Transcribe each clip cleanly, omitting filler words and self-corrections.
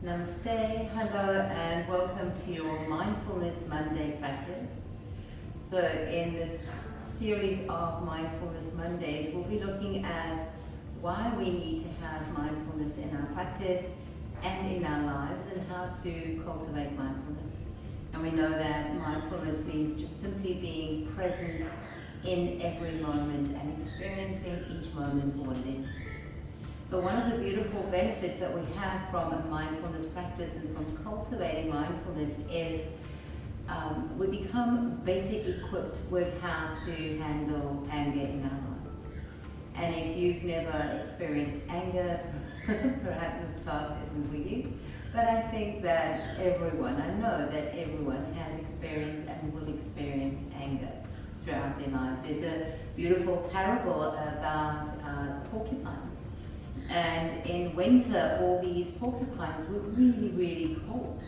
Namaste, hello, and welcome to your Mindfulness Monday practice. So in this series of Mindfulness Mondays, we'll be looking at why we need to have mindfulness in our practice and in our lives, and how to cultivate mindfulness. And we know that mindfulness means just simply being present in every moment and experiencing each moment for what it is. But one of the beautiful benefits that we have from a mindfulness practice and from cultivating mindfulness is we become better equipped with how to handle anger in our lives. And if you've never experienced anger, perhaps this class isn't for you. But I think that I know that everyone has experienced and will experience anger throughout their lives. There's a beautiful parable about porcupines. And in winter, all these porcupines were really, really cold.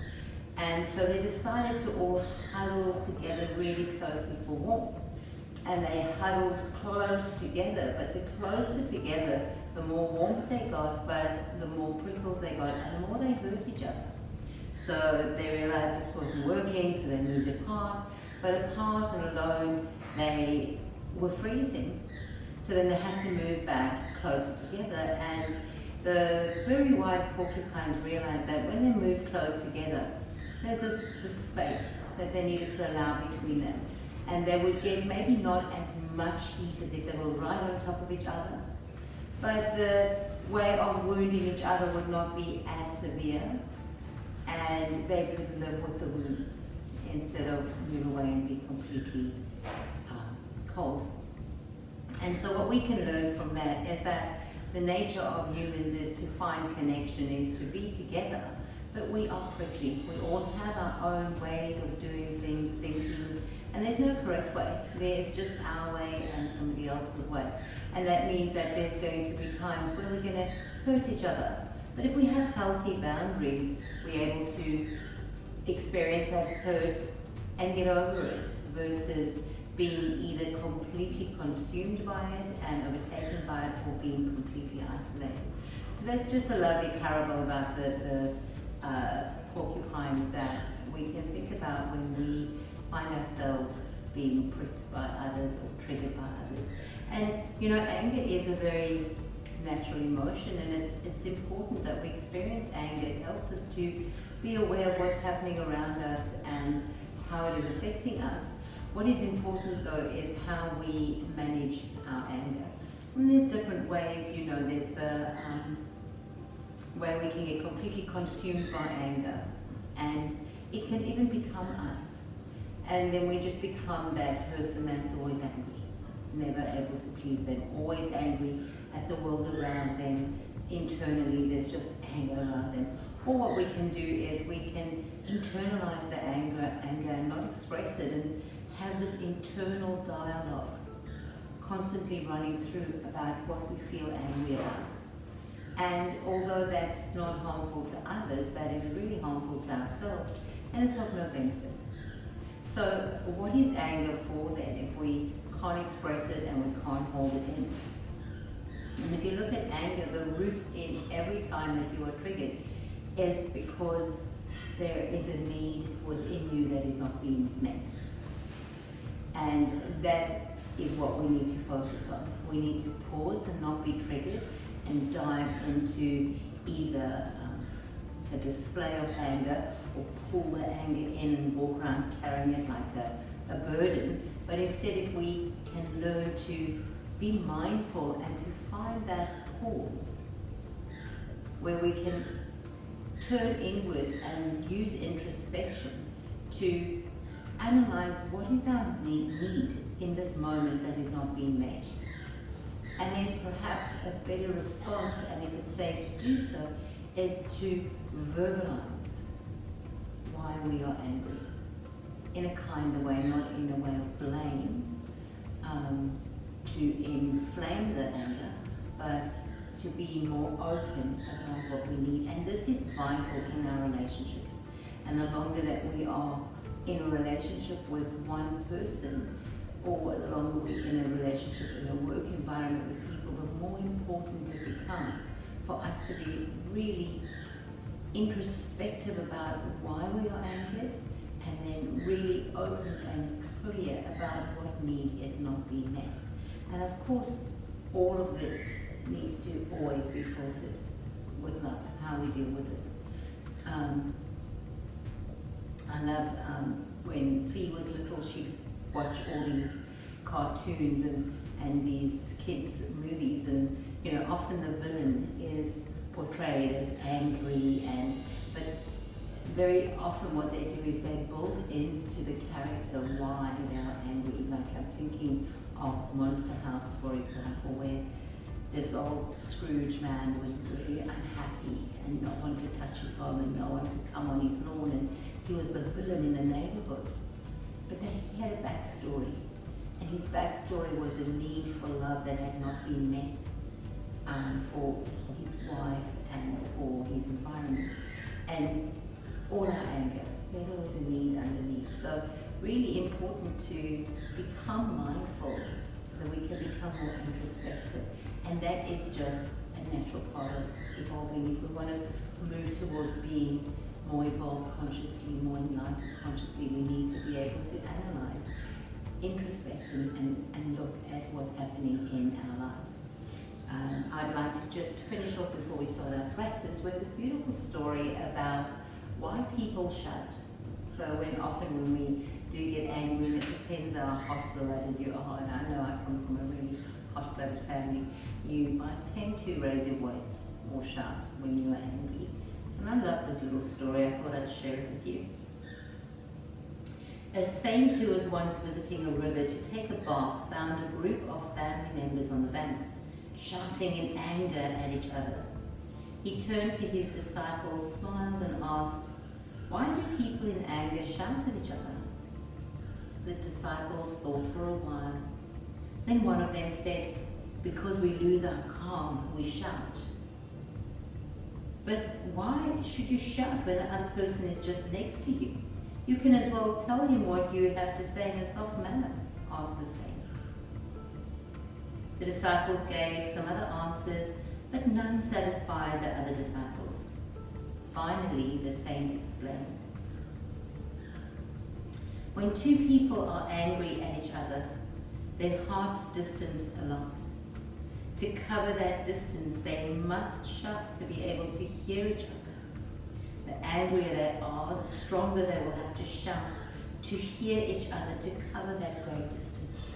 And so they decided to all huddle together really closely for warmth. And they huddled close together, but the closer together, the more warmth they got, but the more prickles they got, and the more they hurt each other. So they realized this wasn't working, so they moved apart. But apart and alone, they were freezing. So then they had to move back closer together, and the very wise porcupines realized that when they moved close together, there's this space that they needed to allow between them. And they would get maybe not as much heat as if they were right on top of each other, but the way of wounding each other would not be as severe, and they could live with the wounds instead of move away and be completely cold. And so what we can learn from that is that the nature of humans is to find connection, is to be together, but we are prickly. We all have our own ways of doing things, thinking, and there's no correct way. There is just our way and somebody else's way. And that means that there's going to be times where we're going to hurt each other. But if we have healthy boundaries, we're able to experience that hurt and get over it, versus being either completely consumed by it and overtaken by it, or being completely isolated. So that's just a lovely parable about the porcupines that we can think about when we find ourselves being pricked by others or triggered by others. And you know, anger is a very natural emotion, and it's important that we experience anger. It helps us to be aware of what's happening around us and how it is affecting us. What is important though is how we manage our anger. And there's different ways, you know, there's the where we can get completely consumed by anger, and it can even become us. And then we just become that person that's always angry, never able to please them, always angry at the world around them. Internally, there's just anger around them. Or what we can do is we can internalize the anger and not express it, and have this internal dialogue constantly running through about what we feel angry about. And although that's not harmful to others, that is really harmful to ourselves, and it's of no benefit. So what is anger for then, if we can't express it and we can't hold it in? And if you look at anger, the root in every time that you are triggered is because there is a need within you that is not being met. And that is what we need to focus on. We need to pause and not be triggered and dive into either a display of anger, or pull the anger in and walk around carrying it like a burden. But instead, if we can learn to be mindful and to find that pause where we can turn inwards and use introspection to analyze what is our need in this moment that is not being met. And then perhaps a better response, and if it's safe to do so, is to verbalize why we are angry in a kinder way, not in a way of blame, to inflame the anger, but to be more open about what we need. And this is vital in our relationships. And the longer that we are in a relationship with one person, or the longer we're in a relationship in a work environment with people, the more important it becomes for us to be really introspective about why we are angered, and then really open and clear about what need is not being met. And of course, all of this needs to always be filtered with love, how we deal with this. I love when Fee was little, she'd watch all these cartoons and these kids' movies, and you know, often the villain is portrayed as angry, but very often what they do is they build into the character why they are angry. Like I'm thinking of Monster House, for example, where this old Scrooge man was really unhappy and no one could touch his home and no one could come on his lawn, and he was the villain in the neighborhood. But then he had a backstory, and his backstory was a need for love that had not been met for his wife and for his environment. And all our anger, there's always a need underneath. So really important to become mindful so that we can become more introspective. And that is just a natural part of evolving. If we want to move towards being more evolved consciously, more enlightened consciously, we need to be able to analyze, introspect, and look at what's happening in our lives. I'd like to just finish off before we start our practice with this beautiful story about why people shout. So often when we do get angry, it depends how hot-blooded you are, and I know I come from a really hot-blooded family, you might tend to raise your voice or shout when you are angry. And I love this little story, I thought I'd share it with you. A saint who was once visiting a river to take a bath found a group of family members on the banks, shouting in anger at each other. He turned to his disciples, smiled and asked, "Why do people in anger shout at each other?" The disciples thought for a while. Then one of them said, "Because we lose our calm, we shout." "But why should you shout when the other person is just next to you? You can as well tell him what you have to say in a soft manner," asked the saint. The disciples gave some other answers, but none satisfied the other disciples. Finally, the saint explained. When two people are angry at each other, their hearts distance a lot. To cover that distance, they must shout to be able to hear each other. The angrier they are, the stronger they will have to shout to hear each other to cover that great distance.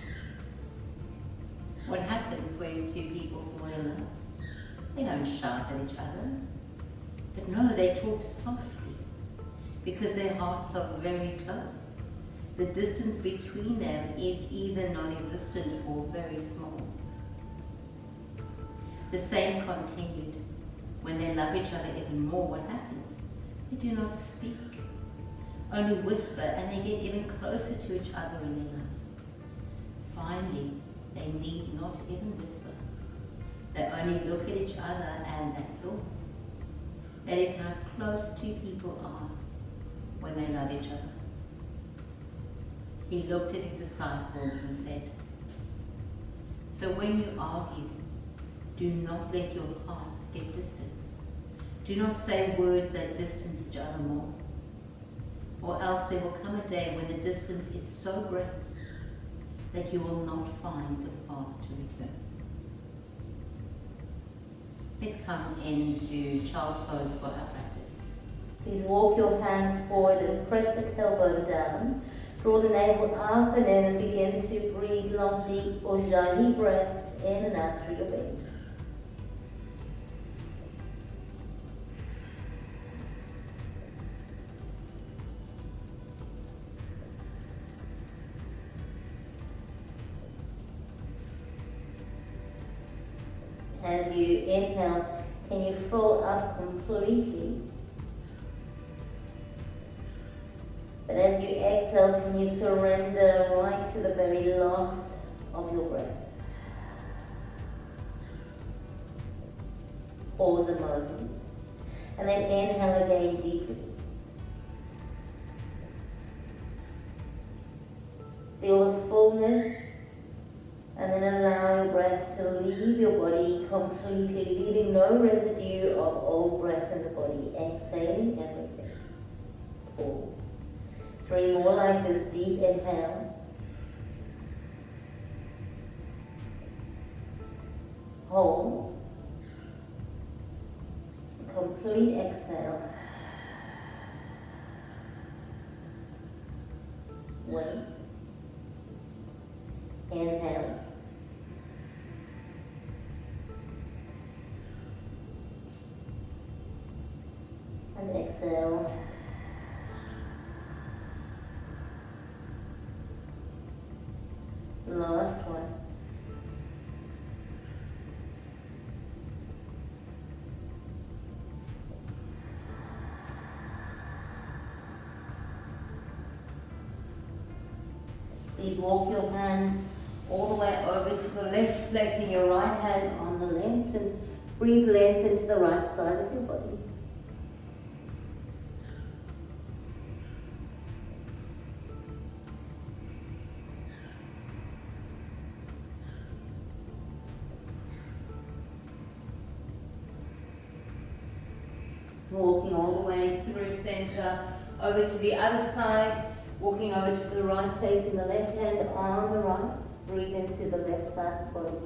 What happens when two people fall in love? They don't shout at each other. But no, they talk softly because their hearts are very close. The distance between them is either non-existent or very small. The saint continued, when they love each other even more, what happens? They do not speak, only whisper, and they get even closer to each other in their love. Finally, they need not even whisper. They only look at each other and that's all. That is how close two people are when they love each other. He looked at his disciples and said, "So when you argue, do not let your hearts get distance. Do not say words that distance each other more. Or else there will come a day when the distance is so great that you will not find the path to return." Let's come into child's pose for our practice. Please walk your hands forward and press the tailbone down. Draw the navel up and in and begin to breathe long, deep Ujjayi breaths in and out through your belly. As you inhale, can you fill up completely? But as you exhale, can you surrender right to the very last of your breath? Pause a moment. And then inhale again deeply. Feel the fullness, and then allow your breath breath to leave your body completely, leaving no residue of old breath in the body. Exhaling everything. Pause. 3 more like this. Deep inhale. Hold. Complete exhale. Wait. Inhale. And exhale. Last one. Please walk your hands all the way over to the left, placing your right hand on the left, and breathe length into the right side of your body. Walking all the way through center, over to the other side, walking over to the right, placing the left hand on the right, breathe into the left side of the body.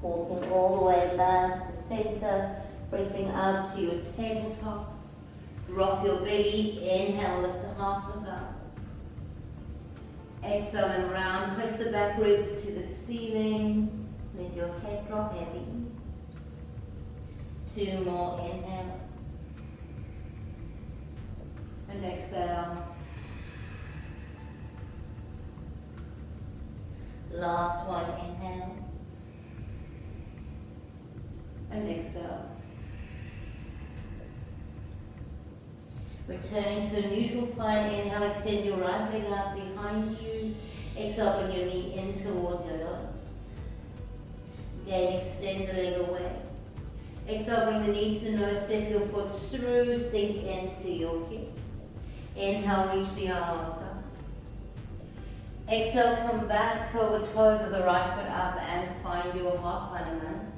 Walking all the way back to center, pressing up to your tabletop. Drop your belly, inhale, lift the heart, look up. Exhale and round, press the back ribs to the ceiling. Let your head drop heavy. 2 more, inhale. And exhale. Last one, inhale. And exhale. Returning to a neutral spine, inhale, extend your right leg out behind you. Exhale, bring your knee in towards your nose. Again, extend the leg away. Exhale, bring the knee to the nose, step your foot through, sink into your hips. Inhale, reach the arms up. Exhale, come back, curl the toes of the right foot up and find your half Hanuman.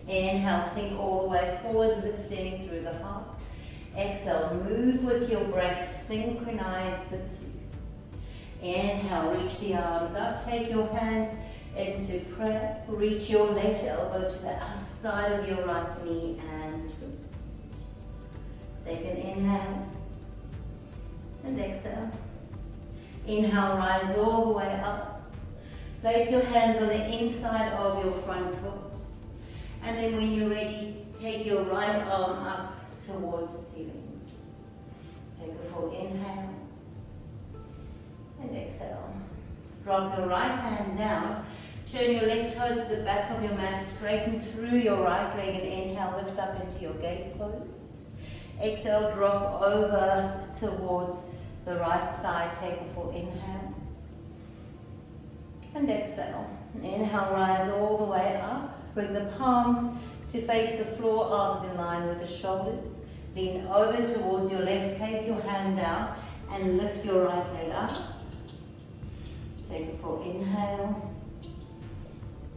Inhale, sink all the way forward, lifting through the heart. Exhale, move with your breath, synchronize the two. Inhale, reach the arms up, take your hands into prayer. Reach your left elbow to the outside of your right knee and twist. Take an inhale and exhale. Inhale, rise all the way up. Place your hands on the inside of your front foot. And then when you're ready, take your right arm up towards the ceiling. Take a full inhale and exhale. Drop your right hand down. Turn your left toe to the back of your mat, straighten through your right leg and inhale, lift up into your gate pose. Exhale, drop over towards the right side, take a full inhale. And exhale. Inhale, rise all the way up. Bring the palms to face the floor, arms in line with the shoulders. Lean over towards your left, place your hand down and lift your right leg up. Take a full inhale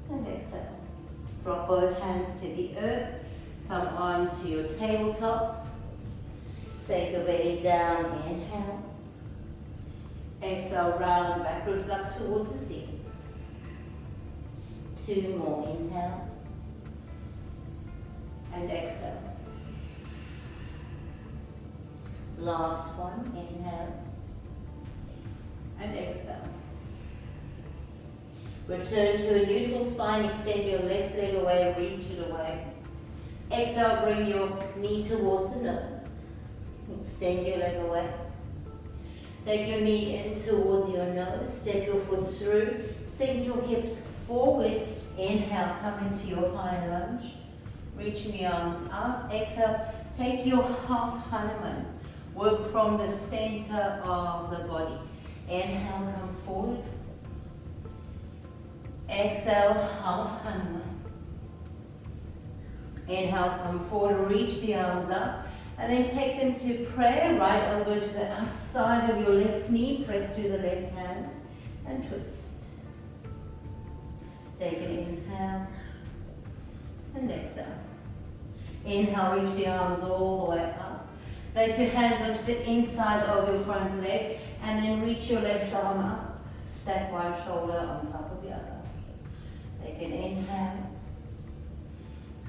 and exhale. Drop both hands to the earth. Come onto your tabletop. Take your belly down, inhale. Exhale, round backwards up towards the ceiling. 2 more, inhale. And exhale. Last one, inhale. And exhale. Return to a neutral spine, extend your left leg away, reach it away. Exhale, bring your knee towards the nose. Extend your leg away. Take your knee in towards your nose, step your foot through, sink your hips forward. Inhale, come into your high lunge. Reaching the arms up. Exhale, take your half Hanuman. Work from the center of the body. Inhale, come forward. Exhale, half Hanuman. Inhale, come forward, reach the arms up. And then take them to prayer. Right elbow to the outside of your left knee. Press through the left hand and twist. Take an inhale and exhale. Inhale, reach the arms all the way up. Place your hands onto the inside of your front leg and then reach your left arm up. Stack one shoulder on top of the other. Take an inhale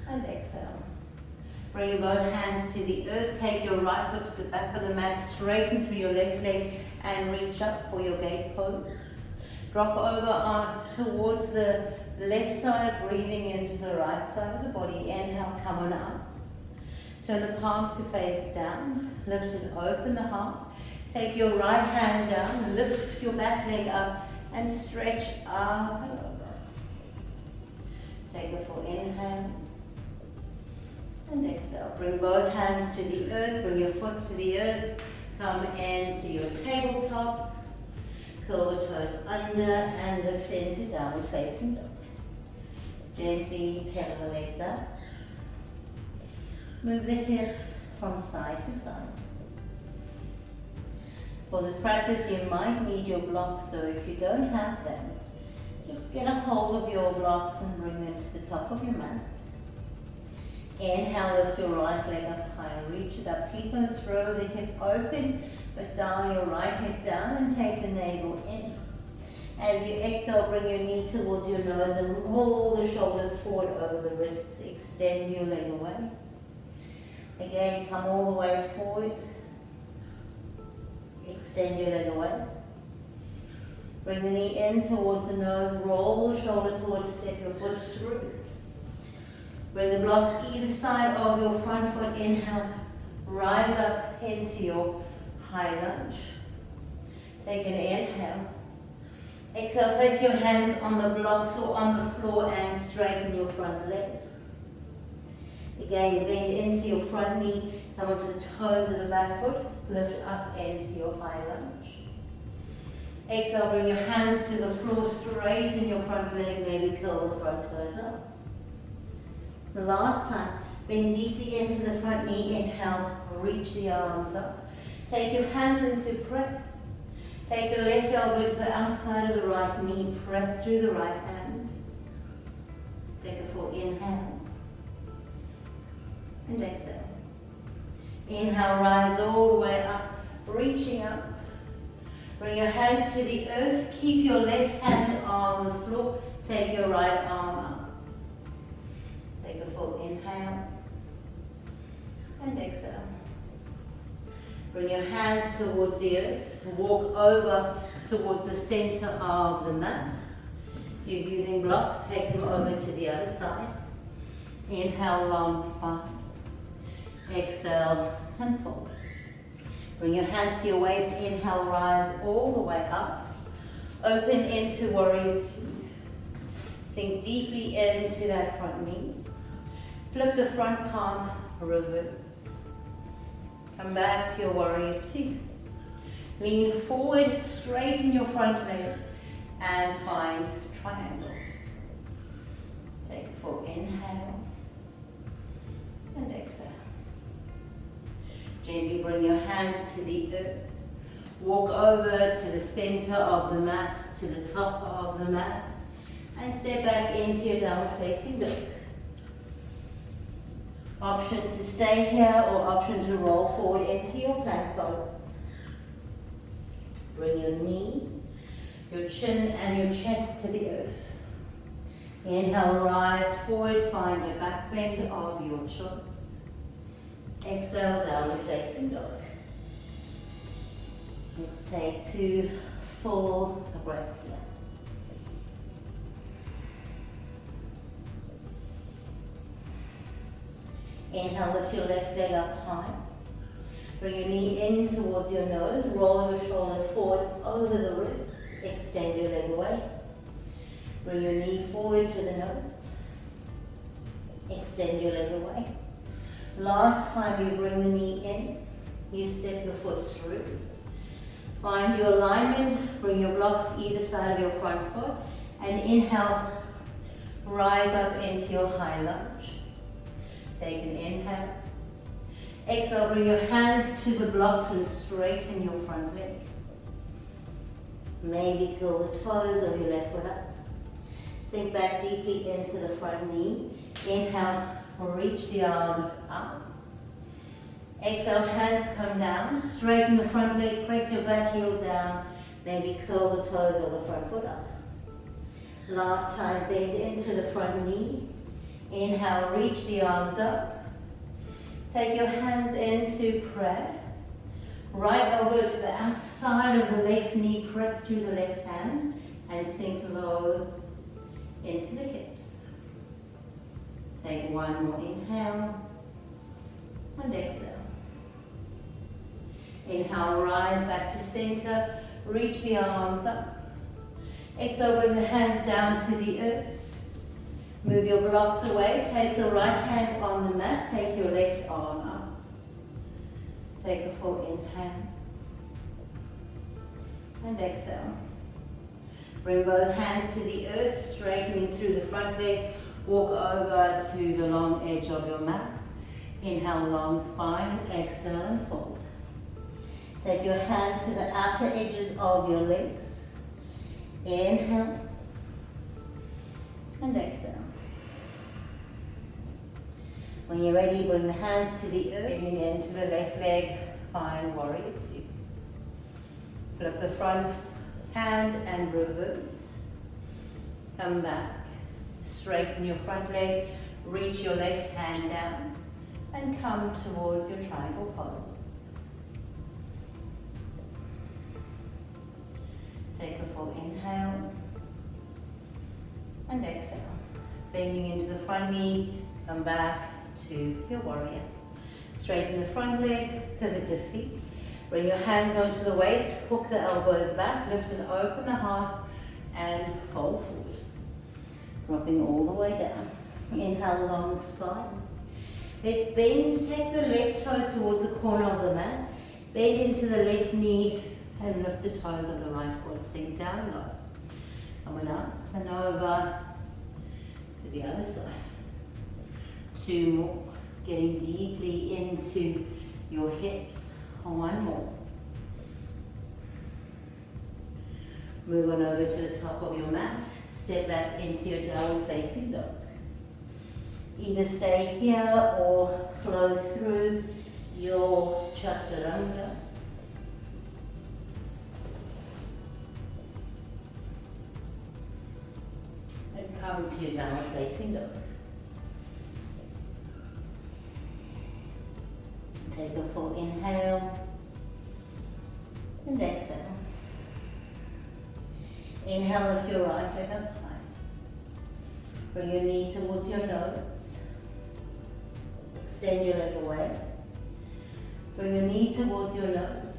and exhale. Bring both hands to the earth. Take your right foot to the back of the mat. Straighten through your left leg and reach up for your gate pose. Drop over towards the left side, breathing into the right side of the body. Inhale, come on up. Turn the palms to face down. Lift and open the heart. Take your right hand down. Lift your back leg up and stretch up and over. Take a full inhale. And exhale. Bring both hands to the earth. Bring your foot to the earth. Come into your tabletop. Curl the toes under and lift into downward facing dog. Gently pedal the legs up. Move the hips from side to side. For this practice, you might need your blocks, so if you don't have them, just get a hold of your blocks and bring them to the top of your mat. Inhale, lift your right leg up high and reach it up. Please don't throw the hip open, but dial your right hip down and take the navel in. As you exhale, bring your knee towards your nose and roll the shoulders forward over the wrists. Extend your leg away. Again, come all the way forward. Extend your leg away. Bring the knee in towards the nose. Roll the shoulders forward. Step your foot through. Bring the blocks either side of your front foot. Inhale. Rise up into your high lunge. Take an inhale. Exhale. Place your hands on the blocks or on the floor and straighten your front leg. Again, bend into your front knee. Come onto the toes of the back foot. Lift up into your high lunge. Exhale. Bring your hands to the floor. Straighten your front leg. Maybe curl the front toes up. The last time, bend deeply into the front knee. Inhale, reach the arms up. Take your hands into prayer. Take the left elbow to the outside of the right knee. Press through the right hand. Take a full inhale. And exhale. Inhale, rise all the way up, reaching up. Bring your hands to the earth. Keep your left hand on the floor. Take your right arm up. Take a full inhale and exhale. Bring your hands towards the earth. Walk over towards the center of the mat. You're using blocks. Take them over to the other side. Inhale, long spine. Exhale and fold. Bring your hands to your waist. Inhale, rise all the way up. Open into warrior two. Sink deeply into that front knee. Flip the front palm, reverse. Come back to your warrior two. Lean forward, straighten your front leg, and find triangle. Take a full inhale and exhale. Gently bring your hands to the earth. Walk over to the center of the mat, to the top of the mat, and step back into your downward facing dog. Option to stay here or option to roll forward into your plank pose. Bring your knees, your chin and your chest to the earth. Inhale, rise forward, find your back bend of your choice. Exhale, downward facing dog. Let's take 2 full breaths here. Inhale, lift your left leg up high. Bring your knee in towards your nose. Roll your shoulders forward over the wrists. Extend your leg away. Bring your knee forward to the nose. Extend your leg away. Last time you bring the knee in. You step your foot through. Find your alignment, bring your blocks either side of your front foot, and inhale, rise up into your high lunge. Take an inhale. Exhale, bring your hands to the blocks and straighten your front leg. Maybe curl the toes of your left foot up. Sink back deeply into the front knee. Inhale, reach the arms up. Exhale, hands come down. Straighten the front leg, press your back heel down. Maybe curl the toes of the front foot up. Last time, bend into the front knee. Inhale, reach the arms up. Take your hands into prayer. Right elbow to the outside of the left knee, press through the left hand and sink low into the hips. Take one more inhale and exhale. Inhale, rise back to center, reach the arms up. Exhale, bring the hands down to the earth. Move your blocks away, place the right hand on the mat, take your left arm up. Take a full inhale and exhale. Bring both hands to the earth, straightening through the front leg. Walk over to the long edge of your mat. Inhale, long spine, exhale and fold. Take your hands to the outer edges of your legs. Inhale and exhale. When you're ready, bring the hands to the earth, bending into the left leg, find warrior two. Flip the front hand and reverse. Come back, straighten your front leg, reach your left hand down, and come towards your triangle pose. Take a full inhale and exhale. Bending into the front knee, come back to your warrior. Straighten the front leg, pivot the feet. Bring your hands onto the waist, hook the elbows back, lift and open the heart, and fold forward. Dropping all the way down. Inhale, long spine. Let's bend, take the left toes towards the corner of the mat. Bend into the left knee and lift the toes of the right foot. Sink down low. Coming up and over to the other side. Two more. Getting deeply into your hips. One more. Move on over to the top of your mat. Step back into your downward facing dog. Either stay here or flow through your Chaturanga. And come to your downward facing dog. Take a full inhale and exhale. Inhale, lift your right leg up high. Bring your knee towards your nose. Extend your leg away. Bring your knee towards your nose.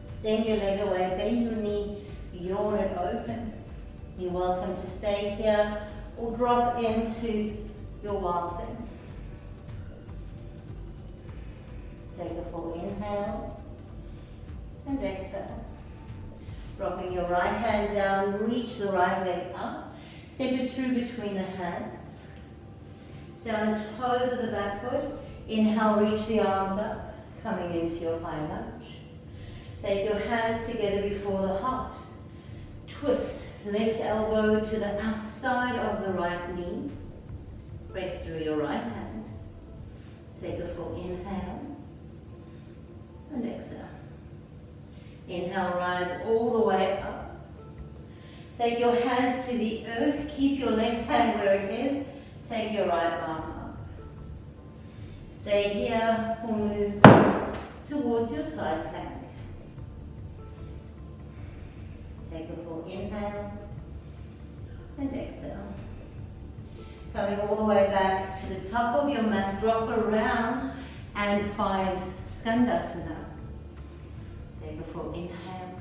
Extend your leg away. Bend your knee, yawn it open. You're welcome to stay here or drop into your wild thing. Take a full inhale and exhale. Dropping your right hand down, reach the right leg up. Step it through between the hands. Stay on the toes of the back foot. Inhale, reach the arms up, coming into your high lunge. Take your hands together before the heart. Twist, left elbow to the outside of the right knee. Press through your right hand. Take a full inhale. And exhale. Inhale, rise all the way up. Take your hands to the earth. Keep your left hand where it is. Take your right arm up. Stay here or move towards your side plank. Take a full inhale and exhale. Coming all the way back to the top of your mat. Drop around and find Skandasana. Take a full inhale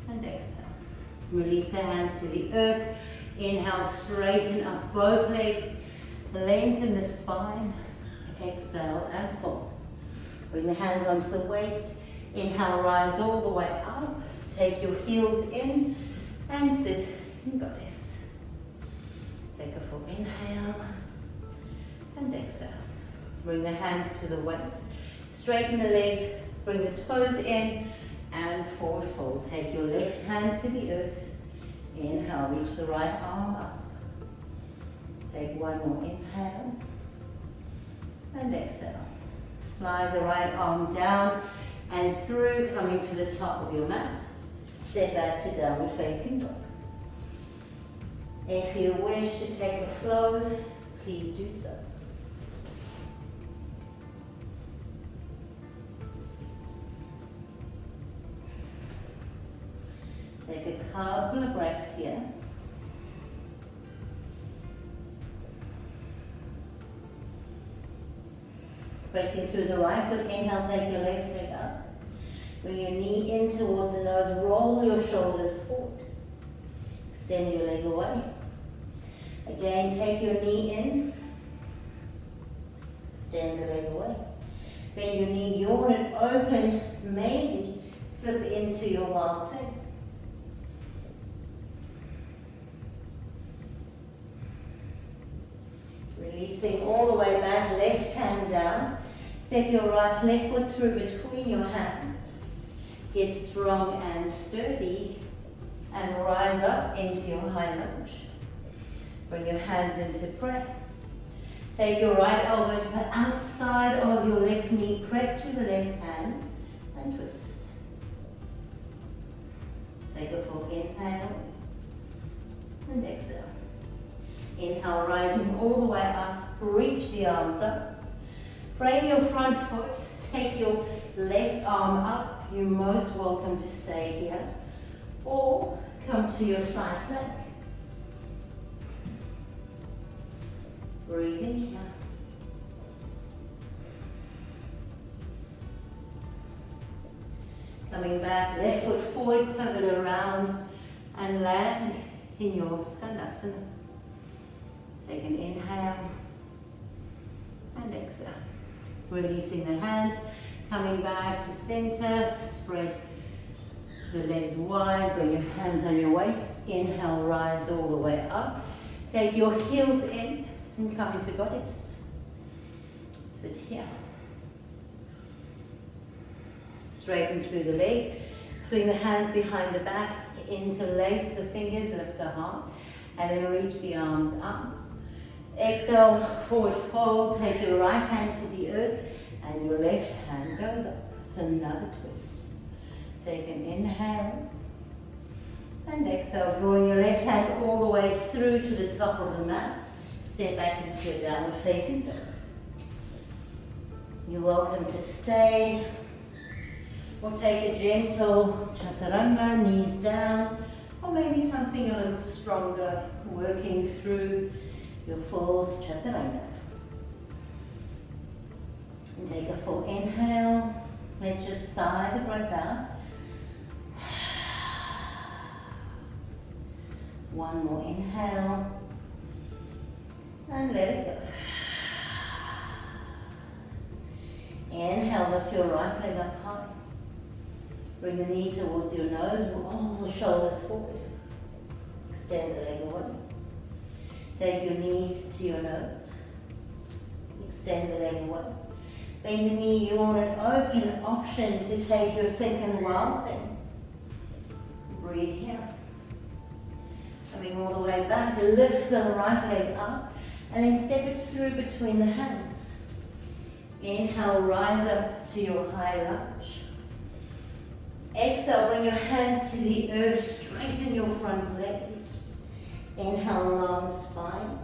and exhale. Release the hands to the earth. Inhale, straighten up both legs. Lengthen the spine. Exhale and fold. Bring the hands onto the waist. Inhale, rise all the way up. Take your heels in and sit in goddess. Take a full inhale and exhale. Bring the hands to the waist. Straighten the legs. Bring the toes in and forward fold. Take your left hand to the earth. Inhale, reach the right arm up. Take one more inhale and exhale. Slide the right arm down and through, coming to the top of your mat. Step back to downward facing dog. If you wish to take a flow, please do so. Take a couple of breaths here. Pressing through the right foot, inhale, take your left leg up. Bring your knee in towards the nose, roll your shoulders forward. Extend your leg away. Again, take your knee in. Extend the leg away. Bend your knee, yawn it open, maybe flip into your wild thing. Releasing all the way back, left hand down. Step your right left foot through between your hands. Get strong and sturdy and rise up into your high lunge. Bring your hands into prayer. Take your right elbow to the outside of your left knee. Press through the left hand and twist. Take a full inhale and exhale. Inhale, rising all the way up. Reach the arms up. Frame your front foot. Take your left arm up. You're most welcome to stay here. Or come to your side plank. Breathe in here. Coming back, left foot forward, pivot around and land in your Skandasana. Take an inhale and exhale. Releasing the hands, coming back to center, spread the legs wide, bring your hands on your waist. Inhale, rise all the way up. Take your heels in and come into goddess. Sit here. Straighten through the leg. Swing the hands behind the back, interlace the fingers, lift the heart, and then reach the arms up. Exhale, forward fold, take your right hand to the earth and your left hand goes up. Another twist. Take an inhale and exhale, drawing your left hand all the way through to the top of the mat. Step back into your downward facing dog. You're welcome to stay or take a gentle Chaturanga, knees down, or maybe something a little stronger, working through your full Chaturanga. And take a full inhale. Let's just sigh the breath out. One more inhale. And let it go. Inhale, lift your right leg up high. Bring the knee towards your nose, roll the shoulders forward. Extend the leg away. Take your knee to your nose. Extend the leg away. Bend the knee, yawn it open, option to take your second wild thing. Breathe here. Coming all the way back, lift the right leg up and then step it through between the hands. Inhale, rise up to your high lunge. Exhale, bring your hands to the earth, straighten your front leg. Inhale, long spine.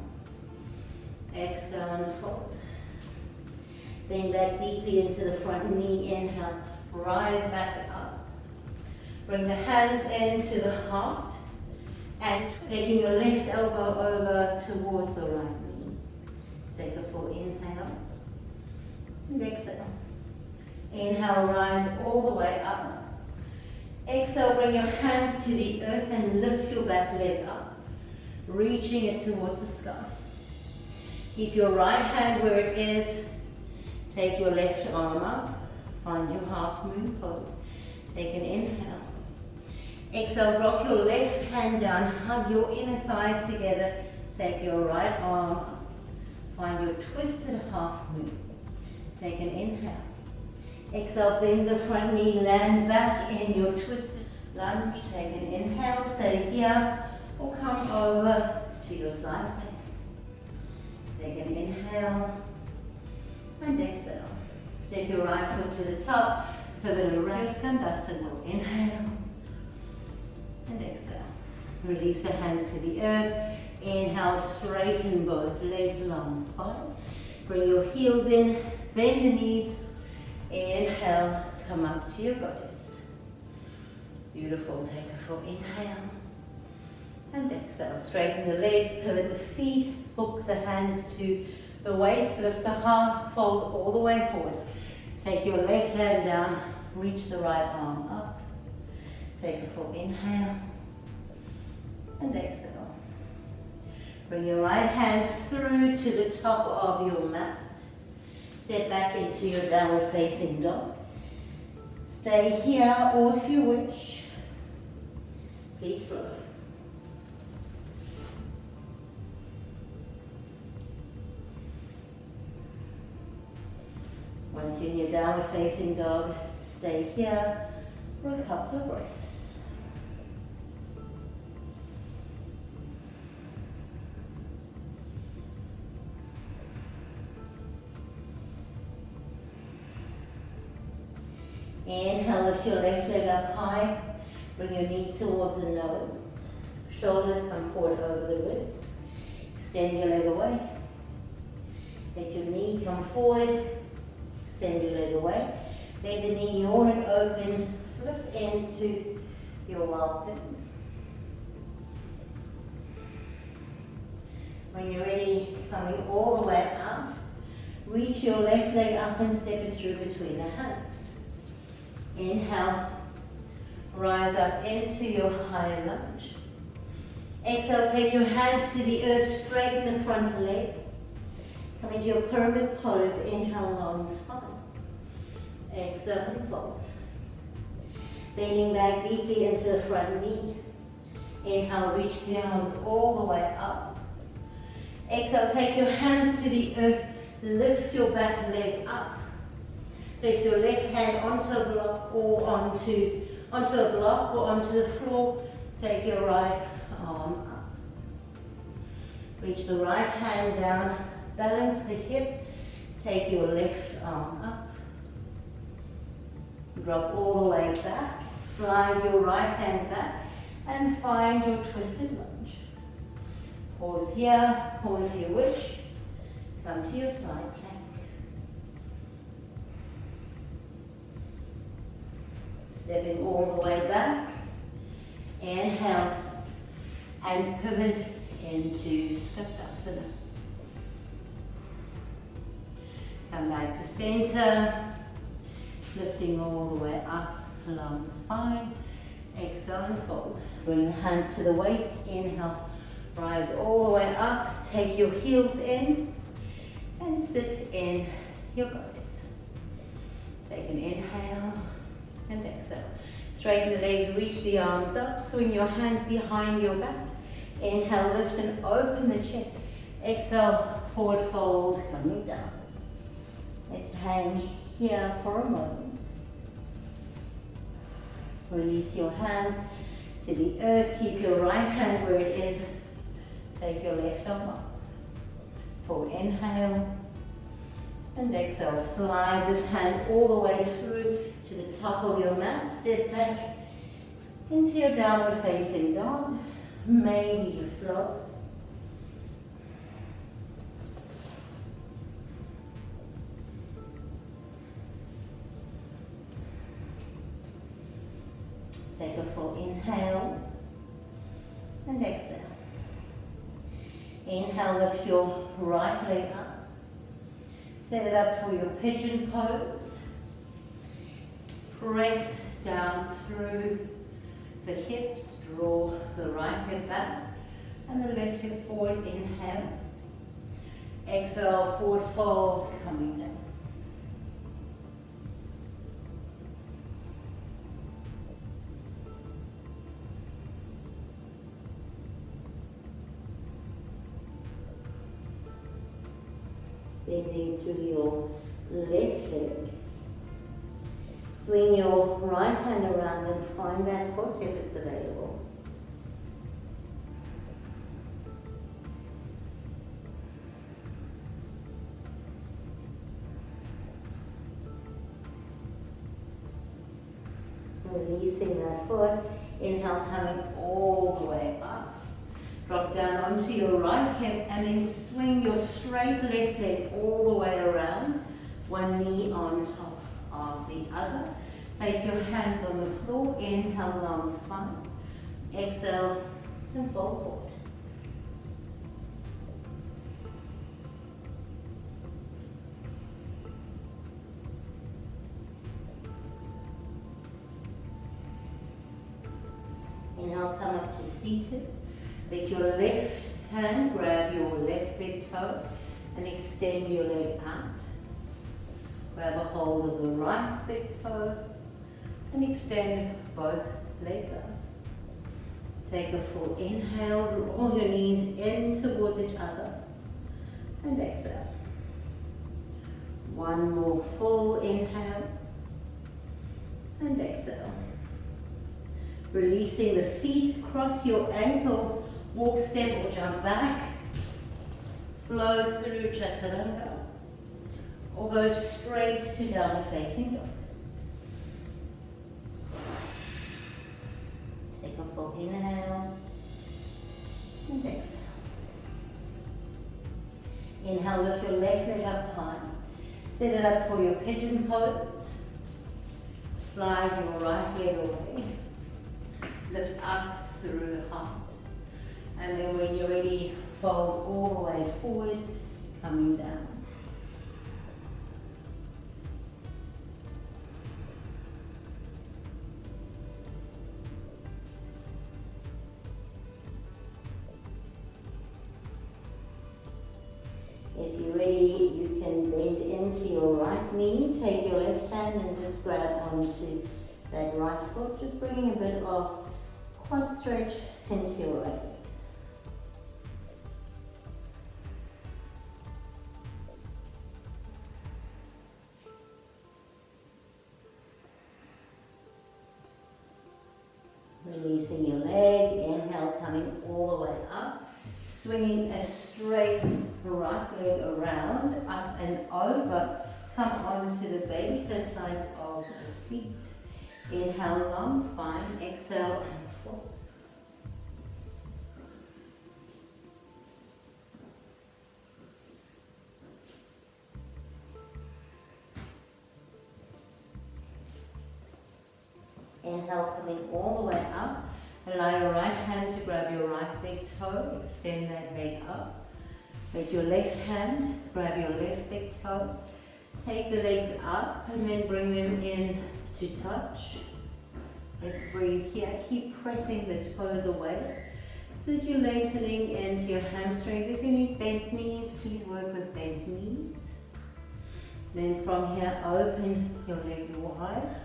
Exhale and fold. Bend back deeply into the front knee. Inhale, rise back up. Bring the hands into the heart and taking your left elbow over towards the right knee. Take a full inhale and exhale. Inhale, rise all the way up. Exhale, bring your hands to the earth and lift your back leg up, reaching it towards the sky. Keep your right hand where it is. Take your left arm up. Find your half moon pose. Take an inhale. Exhale, drop your left hand down, hug your inner thighs together. Take your right arm up. Find your twisted half moon. Take an inhale. Exhale, bend the front knee, land back in your twisted lunge. Take an inhale, stay here, or come over to your side plank. Take an inhale, and exhale. Step your right foot to the top, pivot around, Skandasana. Inhale, and exhale. Release the hands to the earth. Inhale, straighten both legs, long spine. Bring your heels in, bend the knees. Inhale, come up to your goddess. Beautiful, take a full inhale. And exhale, straighten the legs, pivot the feet, hook the hands to the waist, lift the heart, fold all the way forward. Take your left hand down, reach the right arm up. Take a full inhale. And exhale. Bring your right hands through to the top of your mat. Step back into your downward facing dog. Stay here, or if you wish, please flow. Once you're in your downward facing dog, stay here for a couple of breaths. Inhale, lift your left leg up high. Bring your knee towards the nose. Shoulders come forward over the wrists. Extend your leg away. Let your knee come forward. Extend your leg away. Bend the knee, yawn it open. Flip into your welcome. When you're ready, coming all the way up, reach your left leg up and step it through between the hands. Inhale, rise up into your higher lunge. Exhale, take your hands to the earth, straighten the front leg. Come into your pyramid pose, inhale, long spine. Exhale and fold. Bending back deeply into the front knee. Inhale, reach the arms all the way up. Exhale, take your hands to the earth, lift your back leg up. Place your left hand onto a block or onto the floor. Take your right arm up. Reach the right hand down, balance the hip, take your left arm up. Drop all the way back, slide your right hand back and find your twisted lunge. Pause here, or if you wish, come to your side plank. Stepping all the way back, inhale and pivot into Skandasana. Come back to center, lifting all the way up, long spine. Exhale and fold. Bring the hands to the waist, inhale, rise all the way up, take your heels in and sit in your goddess. Take an inhale and exhale. Straighten the legs, reach the arms up, swing your hands behind your back. Inhale, lift and open the chest. Exhale, forward fold, coming down. Let's hang here for a moment. Release your hands to the earth. Keep your right hand where it is. Take your left arm up. Full inhale and exhale. Slide this hand all the way through to the top of your mat. Step back into your downward facing dog. Maybe you float. Take a full inhale and exhale. Inhale, lift your right leg up. Set it up for your pigeon pose. Press down through the hips, draw the right hip back and the left hip forward. Inhale. Exhale, forward fold, coming down. bending through your left leg. Swing your right hand around and find that foot if it's available. Releasing that foot. Inhale, coming all the way up. Drop down onto your right hip and then swing your straight left leg all the way around. One knee on top of the other. Place your hands on the floor. Inhale, long spine. Exhale, and fold forward. Inhale, come up to seated. Let your left hand grab your left big toe and extend your leg out. Grab a hold of the right big toe and extend both legs out. Take a full inhale, draw your knees in towards each other and exhale. One more full inhale and exhale. Releasing the feet, cross your ankles, walk, step or jump back. Flow through Chaturanga or go straight to downward facing dog. Take a full inhale and exhale. Inhale, lift your left leg up high. Set it up for your pigeon pose. Slide your right leg away. Lift up through the heart. And then when you're ready, fold all the way forward, coming down. If you're ready, you can bend into your right knee, take your left hand and just grab onto that right foot, just bringing a bit of quad stretch into your right leg. Releasing your leg, inhale, coming all the way up, swinging a straight right leg around, up and over, come onto the baby toe sides of the feet. Inhale, long spine, exhale and fold. Inhale, coming all the way up. Allow your right hand to grab your right big toe, extend that leg up. Let your left hand grab your left big toe. Take the legs up and then bring them in to touch. Let's breathe here. Keep pressing the toes away so that you're lengthening into your hamstrings. If you need bent knees, please work with bent knees. Then from here, open your legs wide.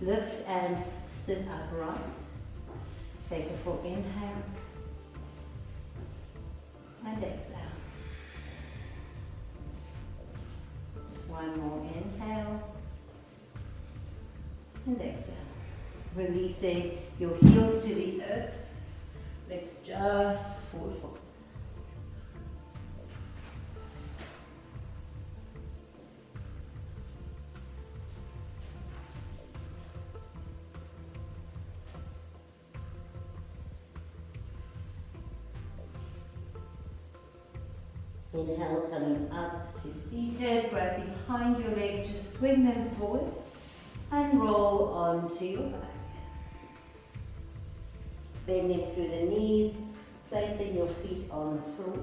Lift and sit upright. Take a full inhale and exhale. One more inhale and exhale. Releasing your heels to the earth. Let's just forward fold. Inhale, coming up to seated. Grab behind your legs, just swing them forward and roll onto your back. Bending through the knees, placing your feet on the floor.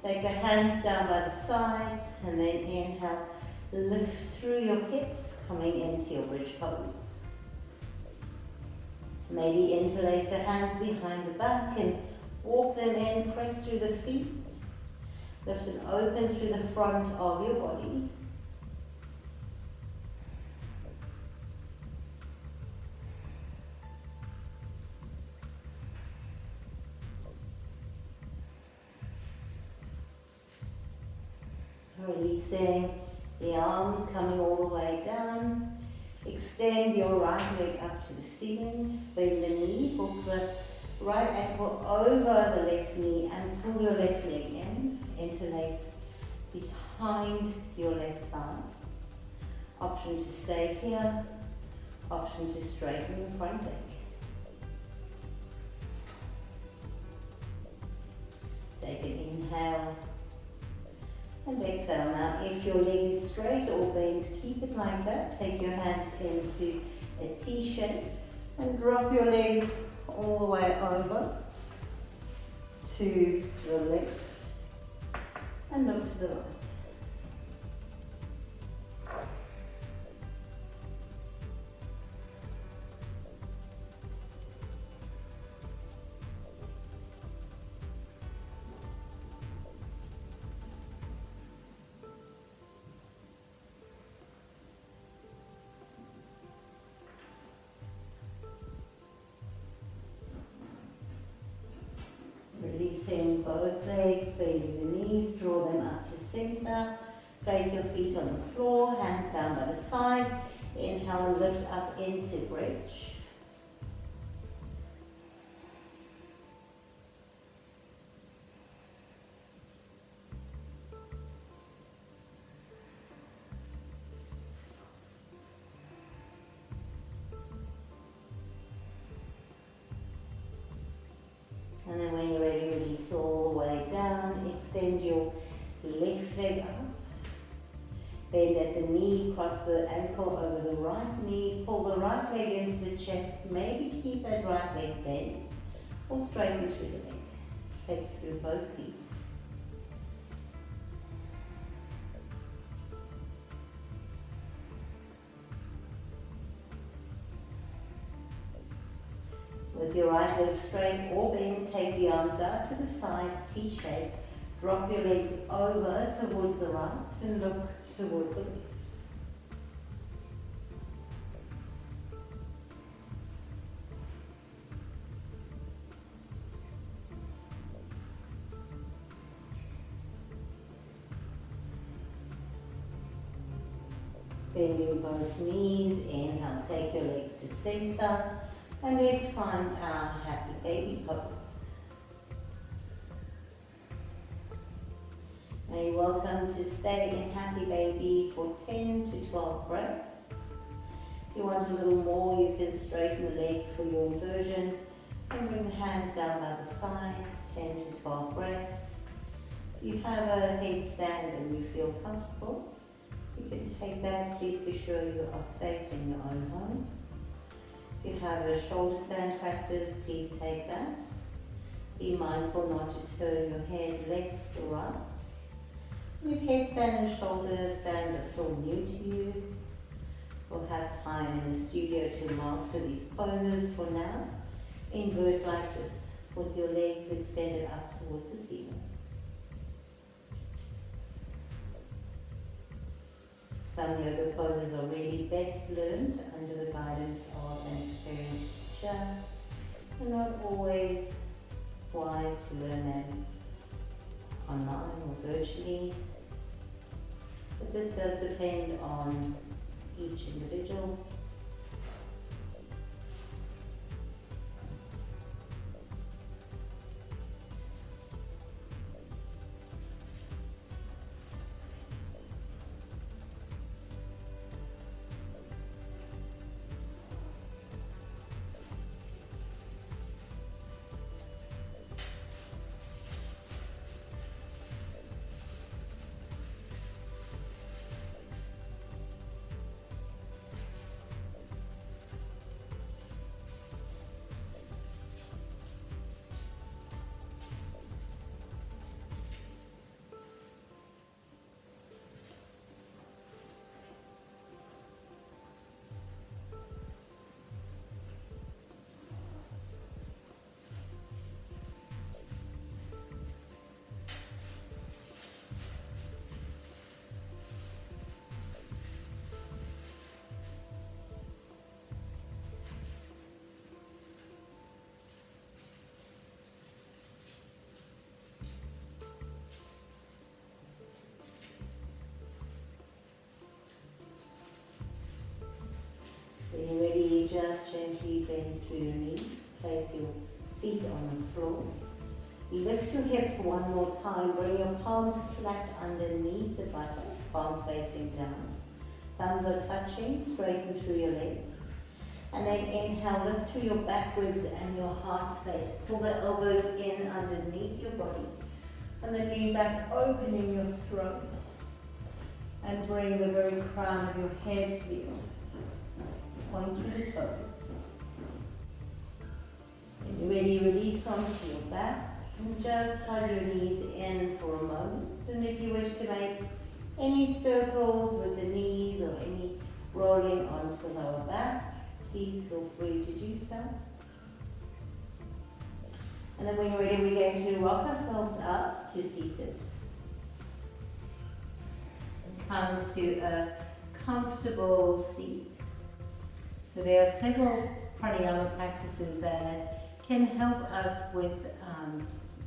Take the hands down by the sides and then inhale, lift through your hips, coming into your bridge pose. Maybe interlace the hands behind the back and walk them in, press through the feet. Lift and open through the front of your body. Releasing the arms, coming all the way down. Extend your right leg up to the ceiling. Bend the knee, hook the right ankle over the left knee and pull your left leg in. Interlace behind your left thigh. Option to stay here. Option to straighten the front leg. Take an inhale and exhale. Now if your leg is straight or bent, keep it like that. Take your hands into a T shape and drop your legs all the way over to the left and look to the right. Releasing both legs, bending the knees, draw them up to center. Place your feet on the floor, hands down by the sides. Inhale and lift up into bridge. And then when you're ready, release all the way down. Extend your left leg up. Bend at the knee, cross the ankle over the right knee. Pull the right leg into the chest. Maybe keep that right leg bent or straighten through the leg. Flex through both feet. With your right leg straight or bent, take the arms out to the sides, T shape. Drop your legs over towards the right and look towards the left. Bending both knees, inhale, take your legs to center. And let's find our happy baby pose. Now you're welcome to stay in happy baby for 10 to 12 breaths. If you want a little more, you can straighten the legs for your inversion and bring the hands down by the sides, 10 to 12 breaths. If you have a headstand and you feel comfortable, you can take that. Please be sure you are safe in your own home. If you have a shoulder stand practice, please take that. Be mindful not to turn your head left or right. If headstand and shoulder stand are still new to you, we'll have time in the studio to master these poses. For now, invert like this with your legs extended up towards the ceiling. Some yoga poses are really best learned under the guidance of an experienced teacher, and not always wise to learn them online or virtually. But this does depend on each individual. your knees. Place your feet on the floor. Lift your hips one more time. Bring your palms flat underneath the buttock, palms facing down. Thumbs are touching, straighten through your legs. And then inhale, lift through your back ribs and your heart space. Pull the elbows in underneath your body. And then lean back, opening your throat. And bring the very crown of your head to the earth. Point to the toes. When you're ready, release onto your back. And just hug your knees in for a moment. And if you wish to make any circles with the knees or any rolling onto the lower back, please feel free to do so. And then when you're ready, we're going to rock ourselves up to seated. Come to a comfortable seat. So there are several pranayama practices that can help us with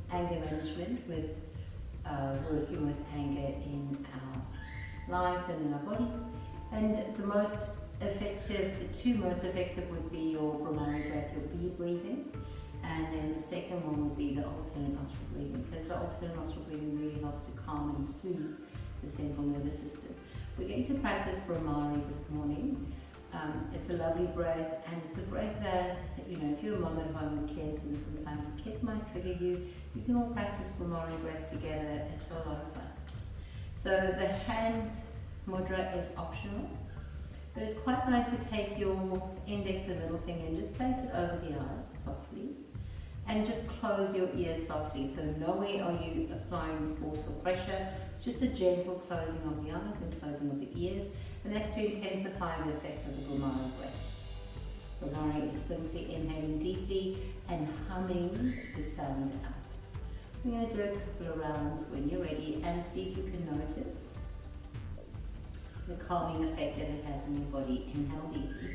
anger management, with working with anger in our lives and in our bodies. And the most effective, the two most effective would be your Brahmari breath, your B breathing, and then the second one would be the alternate nostril breathing, because the alternate nostril breathing really helps to calm and soothe the central nervous system. We're going to practice Brahmari this morning. It's a lovely breath, and it's a breath that, you know, if you're a mom at home with kids, and sometimes the kids might trigger you, you can all practice Brahmari breath together. It's a lot of fun. So the hand mudra is optional, but it's quite nice to take your index and middle finger and just place it over the eyes softly, and just close your ears softly. So nowhere are you applying force or pressure. It's just a gentle closing of the eyes and closing of the ears, and that's to intensify the effect of the Brahmari breath. Brahmari is simply inhaling deeply and humming the sound out. We're going to do a couple of rounds when you're ready, and see if you can notice the calming effect that it has on your body. Inhale deeply.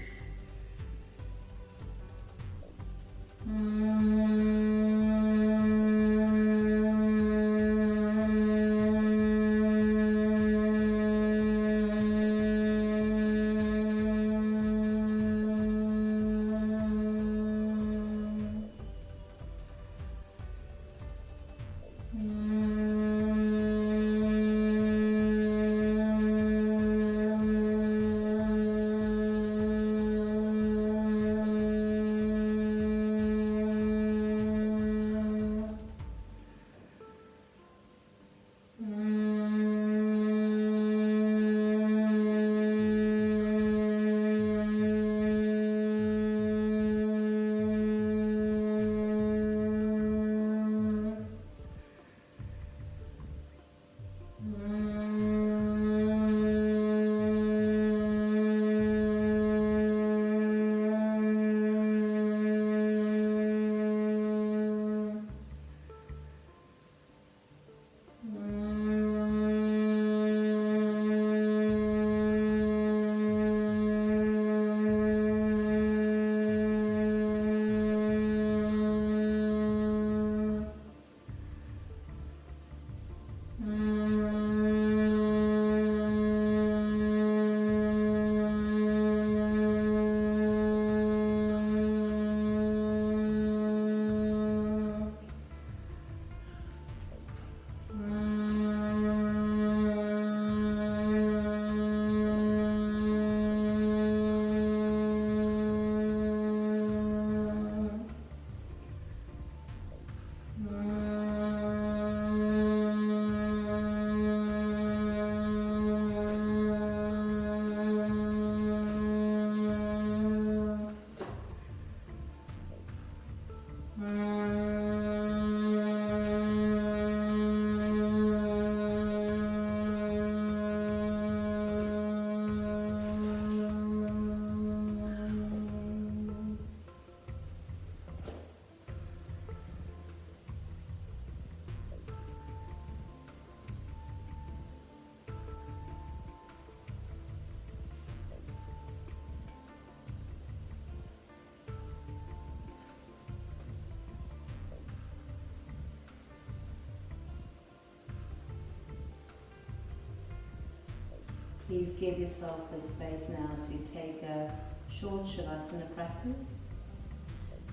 Please give yourself the space now to take a short Shavasana practice.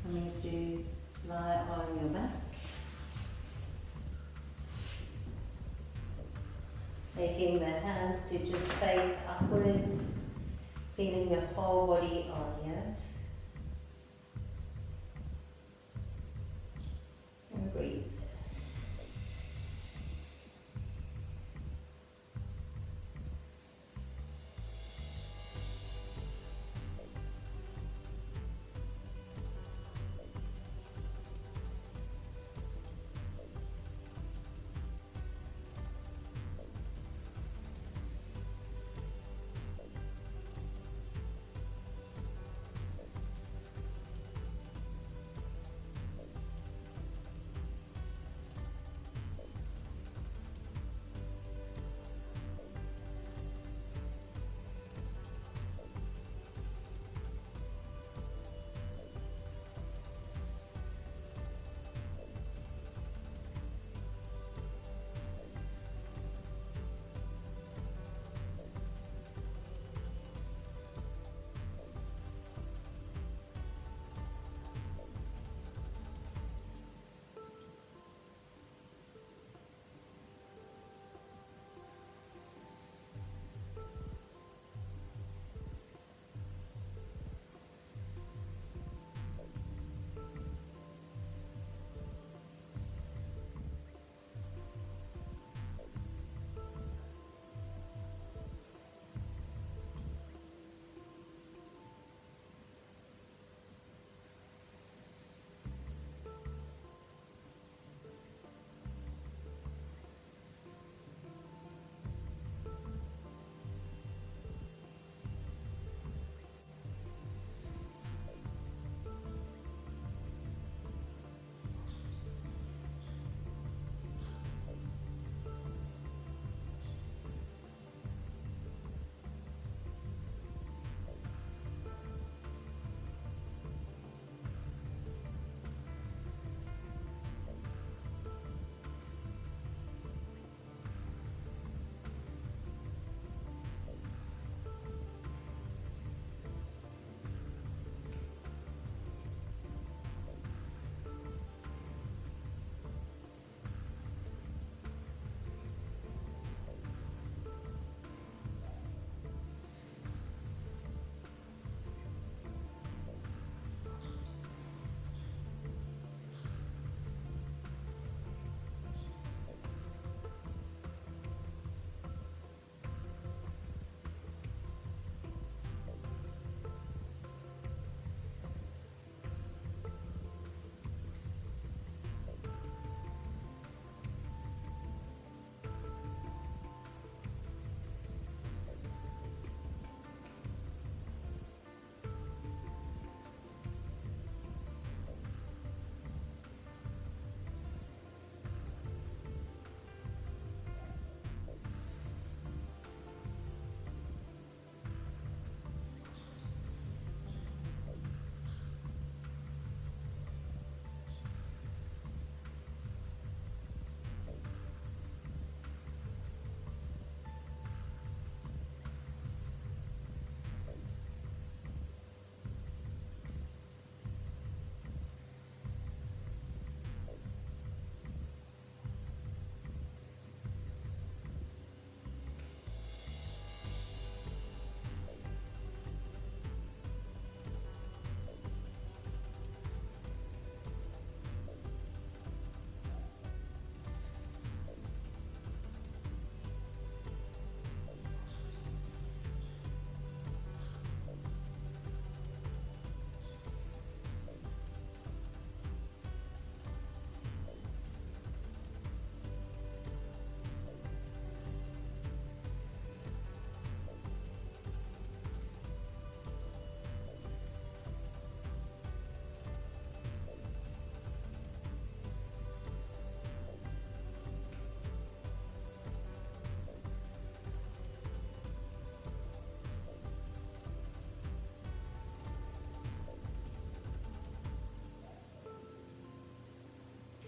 Coming to lie on your back. Taking the hands to just face upwards, feeling your whole body on the earth. And breathe.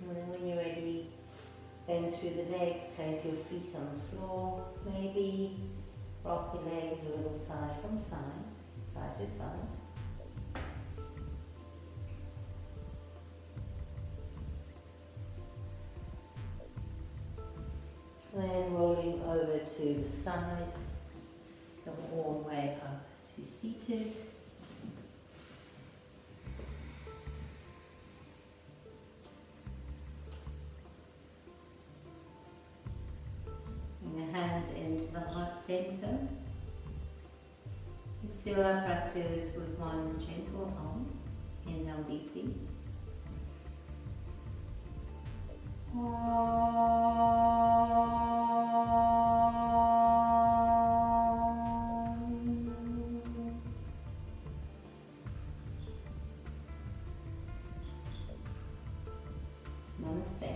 And then when you're ready, bend through the legs, place your feet on the floor, maybe rock your legs a little side from side, side to side. over to the side, go all the way up to seated. Bring the hands into the heart center. Let's seal our practice with one gentle hum. Inhale deeply. Namaste.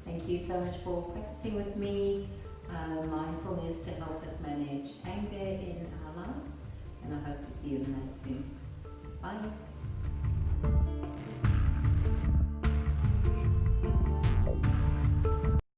Thank you so much for practicing with me. Mindfulness to help us manage anger in our lives, and I hope to see you in that soon. Bye.